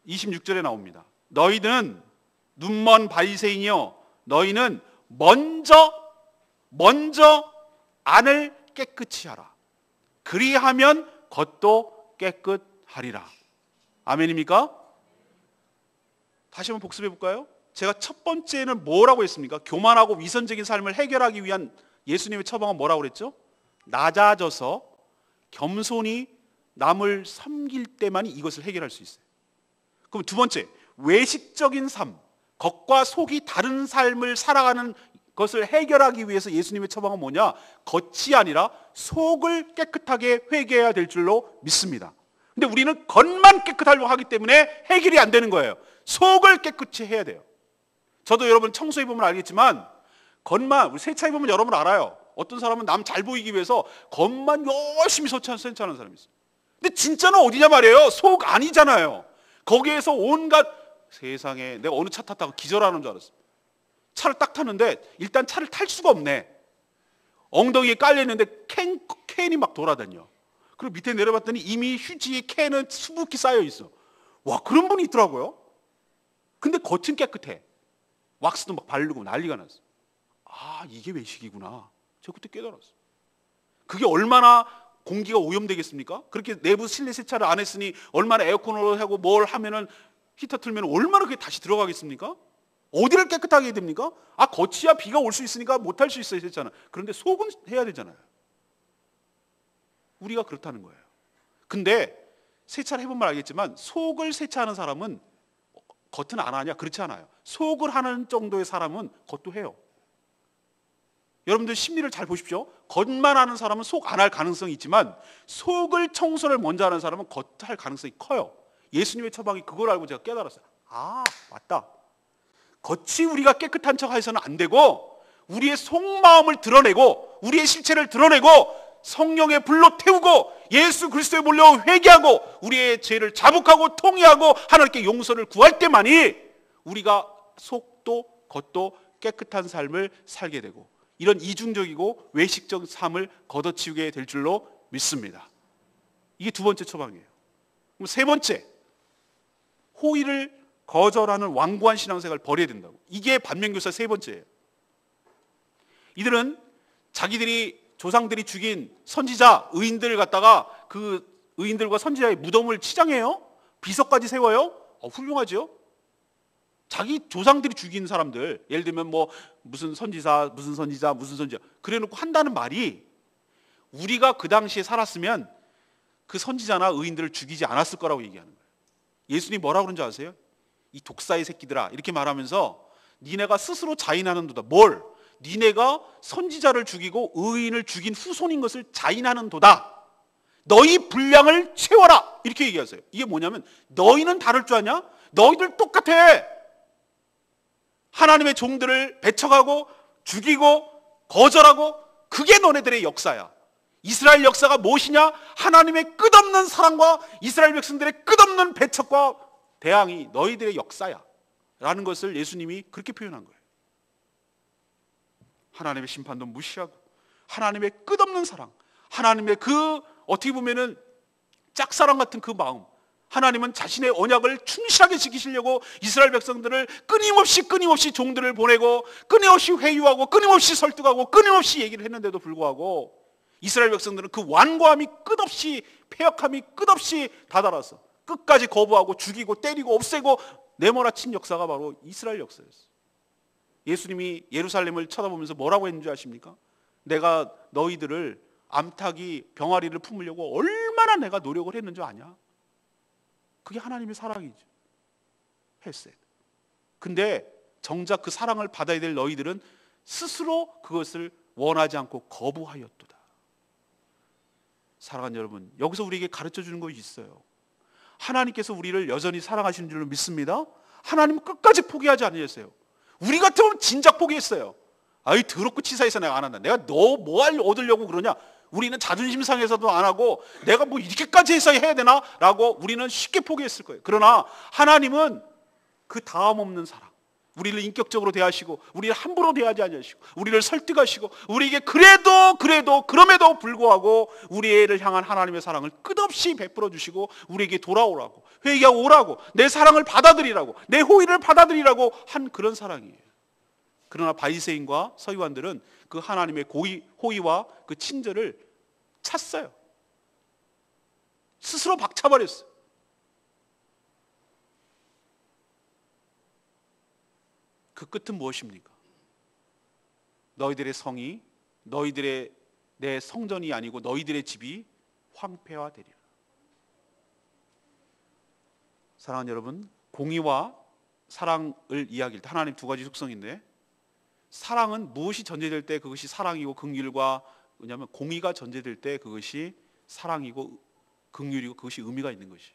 26절에 나옵니다. 너희들은 눈먼 바리새인이여, 너희는 먼저 안을 깨끗이 하라. 그리하면 겉도 깨끗하리라. 아멘입니까? 다시 한번 복습해 볼까요? 제가 첫 번째는 뭐라고 했습니까? 교만하고 위선적인 삶을 해결하기 위한 예수님의 처방은 뭐라고 그랬죠? 낮아져서 겸손히 남을 섬길 때만이 이것을 해결할 수 있어요. 그럼 두 번째, 외식적인 삶, 겉과 속이 다른 삶을 살아가는 것을 해결하기 위해서 예수님의 처방은 뭐냐? 겉이 아니라 속을 깨끗하게 회개해야 될 줄로 믿습니다. 근데 우리는 겉만 깨끗하려고 하기 때문에 해결이 안 되는 거예요. 속을 깨끗이 해야 돼요. 저도 여러분 청소해 보면 알겠지만 겉만, 우리 세차해 보면 여러분 알아요. 어떤 사람은 남 잘 보이기 위해서 겉만 열심히 세차하는 사람이 있어요. 근데 진짜는 어디냐 말이에요. 속 아니잖아요. 거기에서 온갖, 세상에 내가 어느 차 탔다고 기절하는 줄 알았어. 차를 딱 탔는데 일단 차를 탈 수가 없네. 엉덩이에 깔려있는데 캔이 막 돌아다녀. 그리고 밑에 내려봤더니 이미 휴지에 캔은 수북히 쌓여 있어. 와, 그런 분이 있더라고요. 근데 겉은 깨끗해. 왁스도 막 바르고 난리가 났어. 아, 이게 외식이구나. 제가 그때 깨달았어. 그게 얼마나 공기가 오염되겠습니까? 그렇게 내부 실내 세차를 안 했으니 얼마나 에어컨으로 하고 뭘 하면은 히터 틀면 얼마나 그게 다시 들어가겠습니까? 어디를 깨끗하게 해야 됩니까? 아, 겉이야 비가 올 수 있으니까 못할 수 있어요, 세차는. 그런데 속은 해야 되잖아요. 우리가 그렇다는 거예요. 근데 세차를 해보면 알겠지만 속을 세차하는 사람은 겉은 안 하냐? 그렇지 않아요. 속을 하는 정도의 사람은 겉도 해요. 여러분들 심리를 잘 보십시오. 겉만 하는 사람은 속 안 할 가능성이 있지만 속을 청소를 먼저 하는 사람은 겉 할 가능성이 커요. 예수님의 처방이 그걸 알고 제가 깨달았어요. 아, 맞다. 겉이 우리가 깨끗한 척 해서는 안 되고 우리의 속마음을 드러내고 우리의 실체를 드러내고 성령의 불로 태우고 예수 그리스도에 몰려 회개하고 우리의 죄를 자복하고 통회하고 하나님께 용서를 구할 때만이 우리가 속도 겉도 깨끗한 삶을 살게 되고 이런 이중적이고 외식적 삶을 걷어치우게 될 줄로 믿습니다. 이게 두 번째 처방이에요. 그럼 세 번째, 호의를 거절하는 완고한 신앙생활을 버려야 된다고. 이게 반면교사 세 번째예요. 이들은 자기들이 조상들이 죽인 선지자, 의인들을 갖다가 그 의인들과 선지자의 무덤을 치장해요. 비석까지 세워요. 훌륭하죠. 자기 조상들이 죽인 사람들, 예를 들면 뭐 무슨 선지자, 무슨 선지자, 무슨 선지자 그래놓고 한다는 말이 우리가 그 당시에 살았으면 그 선지자나 의인들을 죽이지 않았을 거라고 얘기하는 거예요. 예수님이 뭐라고 그런지 아세요? 이 독사의 새끼들아 이렇게 말하면서 니네가 스스로 자인하는 도다. 뭘? 니네가 선지자를 죽이고 의인을 죽인 후손인 것을 자인하는 도다. 너희 분량을 채워라 이렇게 얘기하세요. 이게 뭐냐면 너희는 다를 줄 아냐? 너희들 똑같아. 하나님의 종들을 배척하고 죽이고 거절하고 그게 너네들의 역사야. 이스라엘 역사가 무엇이냐? 하나님의 끝없는 사랑과 이스라엘 백성들의 끝없는 배척과 대항이 너희들의 역사야 라는 것을 예수님이 그렇게 표현한 거예요. 하나님의 심판도 무시하고 하나님의 끝없는 사랑, 하나님의 그 어떻게 보면은 짝사랑 같은 그 마음, 하나님은 자신의 언약을 충실하게 지키시려고 이스라엘 백성들을 끊임없이 종들을 보내고 끊임없이 회유하고 끊임없이 설득하고 끊임없이 얘기를 했는데도 불구하고 이스라엘 백성들은 그 완고함이 끝없이 패역함이 끝없이 다다라서 끝까지 거부하고 죽이고 때리고 없애고 내몰아친 역사가 바로 이스라엘 역사였어요. 예수님이 예루살렘을 쳐다보면서 뭐라고 했는지 아십니까? 내가 너희들을 암탉이 병아리를 품으려고 얼마나 내가 노력을 했는지 아냐? 그게 하나님의 사랑이죠. 했어요. 근데 정작 그 사랑을 받아야 될 너희들은 스스로 그것을 원하지 않고 거부하였도다. 사랑하는 여러분, 여기서 우리에게 가르쳐 주는 것이 있어요. 하나님께서 우리를 여전히 사랑하시는 줄로 믿습니다. 하나님은 끝까지 포기하지 않으셨어요. 우리 같으면 진작 포기했어요. 아이 더럽고 치사해서 내가 안 한다. 내가 너 뭐 얻으려고 그러냐. 우리는 자존심 상해서도 안 하고 내가 뭐 이렇게까지 해서 해야 되나? 라고 우리는 쉽게 포기했을 거예요. 그러나 하나님은 그 다음 없는 사랑, 우리를 인격적으로 대하시고 우리를 함부로 대하지 않으시고 우리를 설득하시고 우리에게 그럼에도 불구하고 우리를 향한 하나님의 사랑을 끝없이 베풀어 주시고 우리에게 돌아오라고, 회개하고 오라고, 내 사랑을 받아들이라고, 내 호의를 받아들이라고 한 그런 사랑이에요. 그러나 바리새인과 서기관들은 그 하나님의 호의와 그 친절을 찼어요. 스스로 박차버렸어요. 그 끝은 무엇입니까? 너희들의 성이, 너희들의 내 성전이 아니고 너희들의 집이 황폐화되리라. 사랑하는 여러분, 공의와 사랑을 이야기할 때 하나님 두 가지 속성인데, 사랑은 무엇이 전제될 때 그것이 사랑이고 긍휼과, 왜냐하면 공의가 전제될 때 그것이 사랑이고 긍휼이고 그것이 의미가 있는 것이.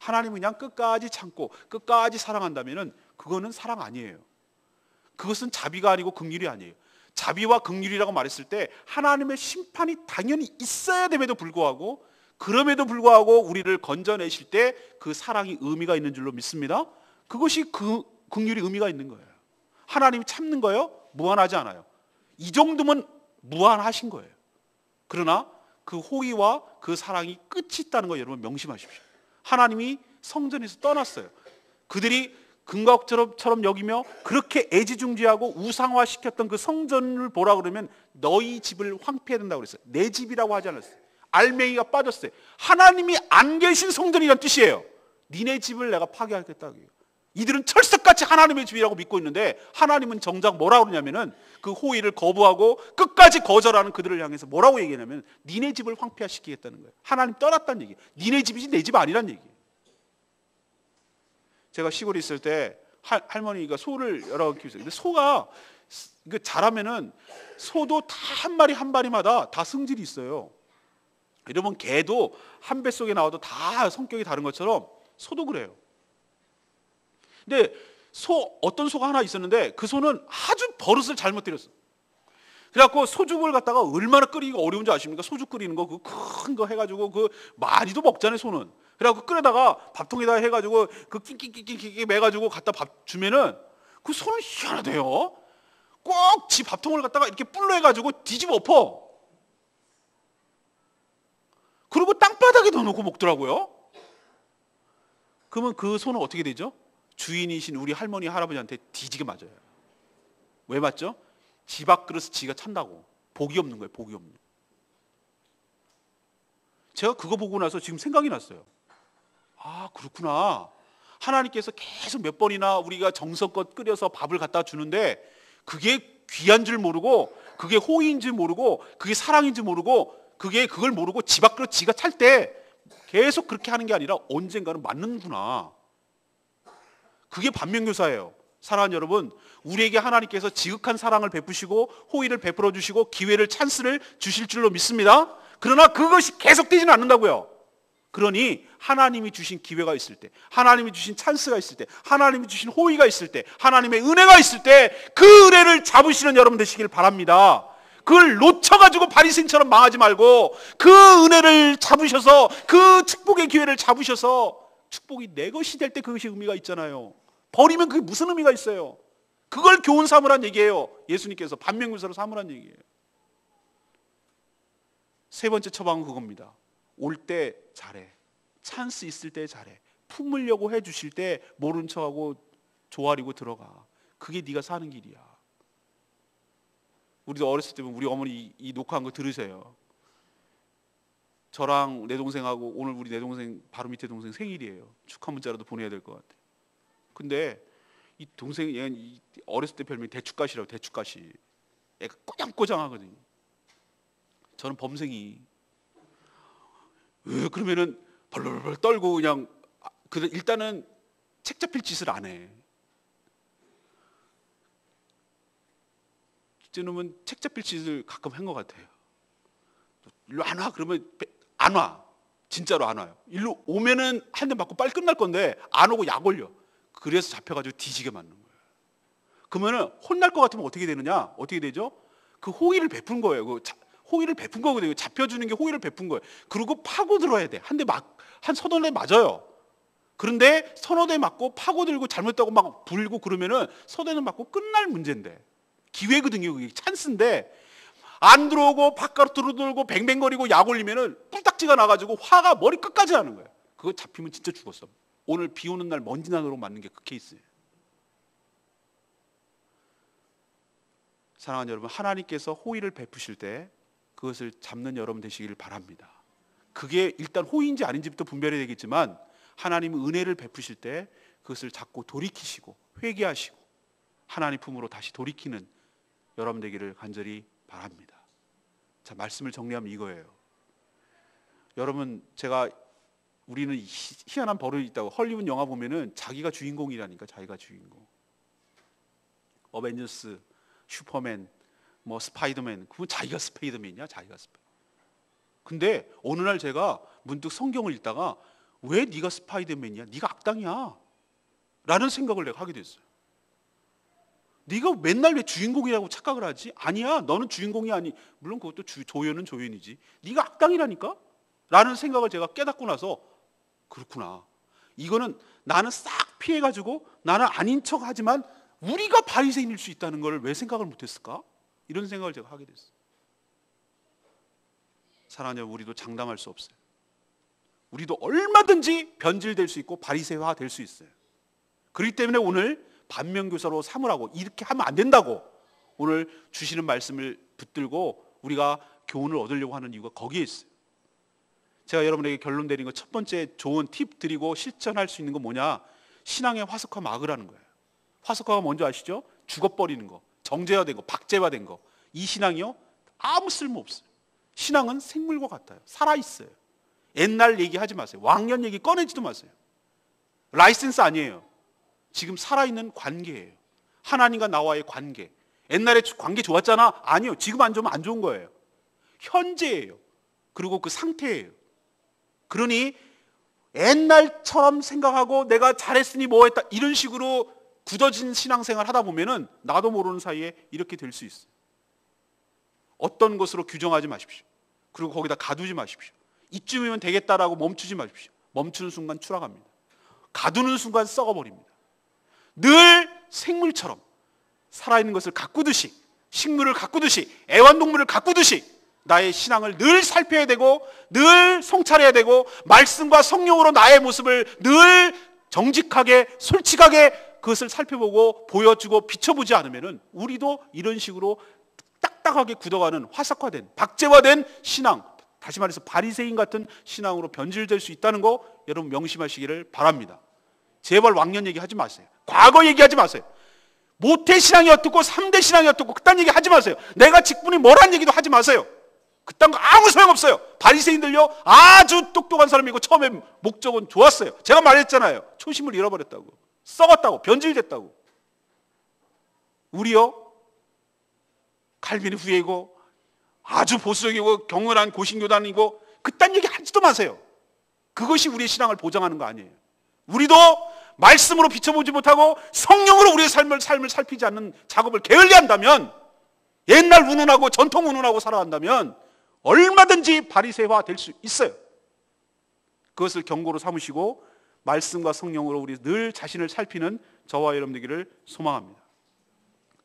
하나님은 그냥 끝까지 참고 끝까지 사랑한다면은 그거는 사랑 아니에요. 그것은 자비가 아니고 긍휼이 아니에요. 자비와 긍휼이라고 말했을 때 하나님의 심판이 당연히 있어야 됨에도 불구하고, 그럼에도 불구하고 우리를 건져내실 때 그 사랑이 의미가 있는 줄로 믿습니다. 그것이 그 긍휼이 의미가 있는 거예요. 하나님이 참는 거예요? 무한하지 않아요. 이 정도면 무한하신 거예요. 그러나 그 호의와 그 사랑이 끝이 있다는 거 여러분 명심하십시오. 하나님이 성전에서 떠났어요. 그들이 금각처럼 여기며 그렇게 애지중지하고 우상화시켰던 그 성전을 보라 그러면 너희 집을 황폐해야 된다고 그랬어요. 내 집이라고 하지 않았어요. 알맹이가 빠졌어요. 하나님이 안 계신 성전이란 뜻이에요. 니네 집을 내가 파괴하겠다고 해요. 이들은 철석같이 하나님의 집이라고 믿고 있는데 하나님은 정작 뭐라고 그러냐면은 그 호의를 거부하고 끝까지 거절하는 그들을 향해서 뭐라고 얘기하냐면 니네 집을 황폐화시키겠다는 거예요. 하나님 떠났다는 얘기예요. 니네 집이지 내 집 아니란 얘기예요. 제가 시골에 있을 때 할머니가 소를 여러 개 키우셨어요. 근데 소가 자라면은 소도 다 한 마리 한 마리마다 다 성질이 있어요. 여러분 개도 한 뱃속에 나와도 다 성격이 다른 것처럼 소도 그래요. 근데 어떤 소가 하나 있었는데 그 소는 아주 버릇을 잘못 들였어. 그래갖고 소죽을 갖다가 얼마나 끓이기가 어려운지 아십니까? 소죽 끓이는 거, 그 큰 거 해가지고 그 많이도 먹잖아요, 소는. 그래갖고 끓여다가 밥통에다 해가지고 그 낑낑낑낑 매가지고 갖다 밥 주면은 그 소는 희한하대요. 꼭 지 밥통을 갖다가 이렇게 뿔로 해가지고 뒤집어 엎어. 그리고 땅바닥에 넣어놓고 먹더라고요. 그러면 그 소는 어떻게 되죠? 주인이신 우리 할머니 할아버지한테 뒤지게 맞아요. 왜 맞죠? 지 밥그릇을 지가 찬다고. 복이 없는 거예요. 복이 없는. 제가 그거 보고 나서 지금 생각이 났어요. 아 그렇구나. 하나님께서 계속 몇 번이나 우리가 정성껏 끓여서 밥을 갖다 주는데 그게 귀한 줄 모르고, 그게 호의인지 모르고, 그게 사랑인지 모르고, 그걸 모르고 지 밥그릇 지가 찰 때 계속 그렇게 하는 게 아니라 언젠가는 맞는구나. 그게 반면교사예요. 사랑하는 여러분, 우리에게 하나님께서 지극한 사랑을 베푸시고 호의를 베풀어 주시고 기회를, 찬스를 주실 줄로 믿습니다. 그러나 그것이 계속되지는 않는다고요. 그러니 하나님이 주신 기회가 있을 때, 하나님이 주신 찬스가 있을 때, 하나님이 주신 호의가 있을 때, 하나님의 은혜가 있을 때 그 은혜를 잡으시는 여러분 되시길 바랍니다. 그걸 놓쳐가지고 바리새인처럼 망하지 말고 그 은혜를 잡으셔서, 그 축복의 기회를 잡으셔서 축복이 내 것이 될 때 그것이 의미가 있잖아요. 버리면 그게 무슨 의미가 있어요? 그걸 교훈 삼으란 얘기예요. 예수님께서 반면교사로 삼으란 얘기예요. 세 번째 처방은 그겁니다. 올 때 잘해. 찬스 있을 때 잘해. 품으려고 해주실 때 모른 척하고 조아리고 들어가. 그게 네가 사는 길이야. 우리도 어렸을 때 우리 어머니 이 녹화한 거 들으세요. 저랑 내 동생하고 오늘 우리 내 동생 바로 밑에 동생 생일이에요. 축하 문자라도 보내야 될 것 같아. 근데 이 동생이 얘는 어렸을 때 별명이 대축가시라고. 대축가시. 애가 꼬장꼬장하거든요. 저는 범생이 그러면은 벌벌벌 떨고 그냥 일단은 책 잡힐 짓을 안 해. 저놈은 책 잡힐 짓을 가끔 한 것 같아요. 일로 안 와? 그러면 안 와. 진짜로 안 와요. 일로 오면은 한 대 맞고 빨리 끝날 건데 안 오고 약 올려. 그래서 잡혀가지고 뒤지게 맞는 거예요. 그러면은 혼날 것 같으면 어떻게 되느냐? 어떻게 되죠? 그 호의를 베푼 거예요. 호의를 베푼 거거든요. 잡혀주는 게 호의를 베푼 거예요. 그리고 파고들어야 돼. 한 서너 대 맞아요. 그런데 서너 대 맞고 파고들고 잘못했다고 막 불고 그러면은 서너 대는 맞고 끝날 문제인데, 기회거든요. 그게 찬스인데 안 들어오고 바깥으로 들고 뱅뱅거리고 약 올리면은 뿔딱지가 나가지고 화가 머리 끝까지 나는 거예요. 그거 잡히면 진짜 죽었어. 오늘 비 오는 날 먼지난으로 맞는 게 그 케이스예요. 사랑하는 여러분, 하나님께서 호의를 베푸실 때 그것을 잡는 여러분 되시기를 바랍니다. 그게 일단 호의인지 아닌지부터 분별이 되겠지만, 하나님은 은혜를 베푸실 때 그것을 잡고 돌이키시고 회개하시고 하나님 품으로 다시 돌이키는 여러분 되기를 간절히 바랍니다. 자, 말씀을 정리하면 이거예요. 여러분, 우리는 희한한 버릇이 있다고. 헐리우드 영화 보면은 자기가 주인공이라니까. 자기가 주인공. 어벤져스, 슈퍼맨, 뭐 스파이더맨, 그건 자기가 스파이더맨이야. 자기가 스파이더맨. 근데 어느 날 제가 문득 성경을 읽다가, 왜 네가 스파이더맨이야? 네가 악당이야 라는 생각을 내가 하게 됐어요. 네가 맨날 왜 주인공이라고 착각을 하지? 아니야, 너는 주인공이 아니. 물론 그것도 조연은 조연이지. 네가 악당이라니까? 라는 생각을 제가 깨닫고 나서, 그렇구나, 이거는 나는 싹 피해가지고 나는 아닌 척하지만 우리가 바리새인일 수 있다는 걸 왜 생각을 못했을까? 이런 생각을 제가 하게 됐어요. 사랑하는 여러분, 우리도 장담할 수 없어요. 우리도 얼마든지 변질될 수 있고 바리새화 될 수 있어요. 그렇기 때문에 오늘 반면교사로 삼으라고, 이렇게 하면 안 된다고 오늘 주시는 말씀을 붙들고 우리가 교훈을 얻으려고 하는 이유가 거기에 있어요. 제가 여러분에게 결론 내린 거, 첫 번째 좋은 팁 드리고 실천할 수 있는 건 뭐냐? 신앙의 화석화 막으라는 거예요. 화석화가 뭔지 아시죠? 죽어버리는 거, 정제화된 거, 박제화된 거. 이 신앙이요, 아무 쓸모 없어요. 신앙은 생물과 같아요. 살아있어요. 옛날 얘기하지 마세요. 왕년 얘기 꺼내지도 마세요. 라이센스 아니에요. 지금 살아있는 관계예요. 하나님과 나와의 관계. 옛날에 관계 좋았잖아? 아니요. 지금 안 좋으면 안 좋은 거예요. 현재예요. 그리고 그 상태예요. 그러니 옛날처럼 생각하고 내가 잘했으니 뭐했다 이런 식으로 굳어진 신앙생활 하다 보면은 나도 모르는 사이에 이렇게 될 수 있어요. 어떤 것으로 규정하지 마십시오. 그리고 거기다 가두지 마십시오. 이쯤이면 되겠다라고 멈추지 마십시오. 멈추는 순간 추락합니다. 가두는 순간 썩어버립니다. 늘 생물처럼 살아있는 것을 가꾸듯이, 식물을 가꾸듯이, 애완동물을 가꾸듯이 나의 신앙을 늘 살펴야 되고 늘 성찰해야 되고, 말씀과 성령으로 나의 모습을 늘 정직하게 솔직하게 그것을 살펴보고 보여주고 비춰보지 않으면 우리도 이런 식으로 딱딱하게 굳어가는 화석화된 박제화된 신앙, 다시 말해서 바리새인 같은 신앙으로 변질될 수 있다는 거 여러분 명심하시기를 바랍니다. 제발 왕년 얘기하지 마세요. 과거 얘기하지 마세요. 모태 신앙이 어떻고 3대 신앙이 어떻고 그딴 얘기 하지 마세요. 내가 직분이 뭐란 얘기도 하지 마세요. 그딴 거 아무 소용없어요. 바리새인들요, 아주 똑똑한 사람이고 처음에 목적은 좋았어요. 제가 말했잖아요. 초심을 잃어버렸다고, 썩었다고, 변질됐다고. 우리요, 칼빈 후예이고 아주 보수적이고 경건한 고신교단이고 그딴 얘기 하지도 마세요. 그것이 우리의 신앙을 보장하는 거 아니에요. 우리도 말씀으로 비춰보지 못하고 성령으로 우리의 삶을 살피지 않는 작업을 게을리한다면, 옛날 운운하고 전통 운운하고 살아간다면 얼마든지 바리새화 될 수 있어요. 그것을 경고로 삼으시고 말씀과 성령으로 우리 늘 자신을 살피는 저와 여러분 되기를 소망합니다.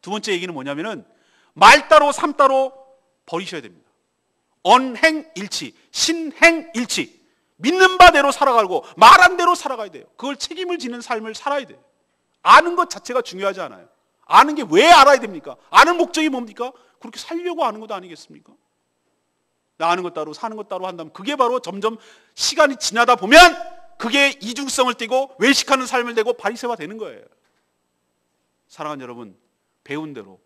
두 번째 얘기는 뭐냐면은 말 따로 삶 따로 버리셔야 됩니다. 언행일치, 신행일치. 믿는 바대로 살아가고 말한 대로 살아가야 돼요. 그걸 책임을 지는 삶을 살아야 돼요. 아는 것 자체가 중요하지 않아요. 아는 게 왜 알아야 됩니까? 아는 목적이 뭡니까? 그렇게 살려고 아는 것 아니겠습니까? 아는 것 따로 사는 것 따로 한다면 그게 바로 점점 시간이 지나다 보면 그게 이중성을 띠고 외식하는 삶을 되고 바리새화 되는 거예요. 사랑하는 여러분, 배운 대로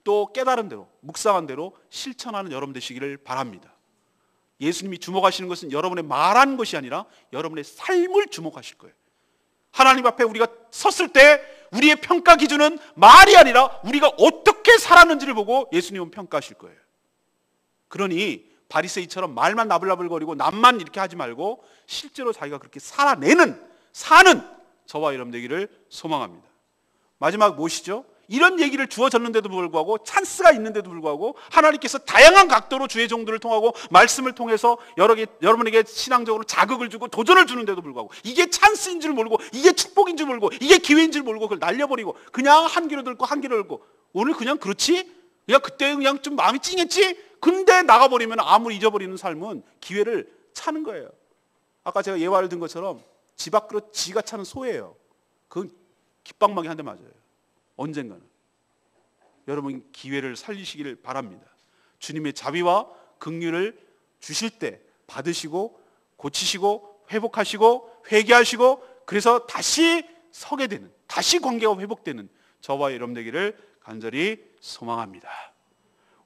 또 깨달은 대로 묵상한 대로 실천하는 여러분 되시기를 바랍니다. 예수님이 주목하시는 것은 여러분의 말한 것이 아니라 여러분의 삶을 주목하실 거예요. 하나님 앞에 우리가 섰을 때 우리의 평가 기준은 말이 아니라 우리가 어떻게 살았는지를 보고 예수님은 평가하실 거예요. 그러니 바리새인처럼 말만 나불나불거리고 남만 이렇게 하지 말고 실제로 자기가 그렇게 사는 저와 여러분 되기를 소망합니다. 마지막 무엇이죠? 이런 얘기를 주어졌는데도 불구하고, 찬스가 있는데도 불구하고 하나님께서 다양한 각도로 주의 종들을 통하고 말씀을 통해서 여러분에게 신앙적으로 자극을 주고 도전을 주는데도 불구하고, 이게 찬스인 줄 모르고, 이게 축복인 줄 모르고, 이게 기회인 줄 모르고 그걸 날려버리고 그냥 한 귀로 듣고 한 귀로 듣고, 오늘 그냥 그렇지? 그냥 그때 그냥 좀 마음이 찡했지? 근데 나가버리면 아무리 잊어버리는 삶은 기회를 차는 거예요. 아까 제가 예화를 든 것처럼 지 밖으로 지가 차는 소예요. 그건 깃방망이 한 대 맞아요. 언젠가는. 여러분 기회를 살리시기를 바랍니다. 주님의 자비와 긍휼을 주실 때 받으시고 고치시고 회복하시고 회개하시고, 그래서 다시 서게 되는, 다시 관계가 회복되는 저와 여러분 되기를 간절히 소망합니다.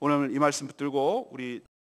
오늘 이 말씀 붙들고 우리